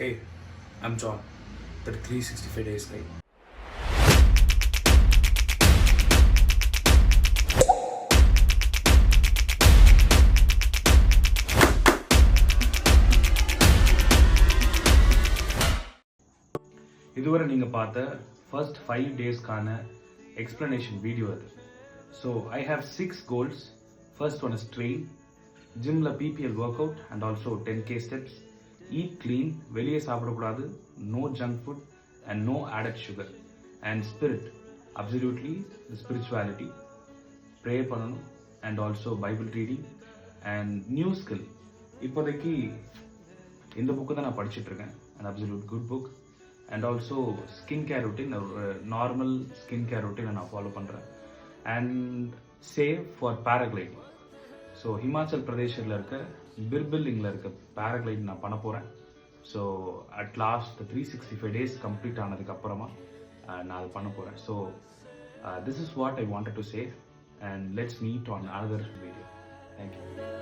Hey, I'm John, the 365 days guy. இதுவரை நீங்கள் பார்த்த ஃபர்ஸ்ட் 5 டேஸ்க்கான எக்ஸ்பிளனேஷன் வீடியோ அது. So I have 6 goals. First one is train, ஜிம்மில் PPL work out and also 10K steps, eat clean, வெளியே சாப்பிடக்கூடாது, no junk food and no added sugar, and spirit, absolutely spirituality, pray பண்ணணும் and also Bible reading and new skill. இப்போதைக்கு இந்த book தான் நான் படிச்சுட்ருக்கேன், and absolute good book. And also skin care routine, ஒரு normal skin care ரொட்டீனை நான் follow பண்ணுறேன். And save for paragliding. So Himachal பிரதேஷில் இருக்க பிர்பில்லிங்கில் இருக்க பேராகிளைடிங் நான் பண்ண போகிறேன். So at last 365 days complete ஆனதுக்கப்புறமா நான் அது பண்ண போகிறேன். So this is what I wanted to say, and let's meet on another video. Thank you.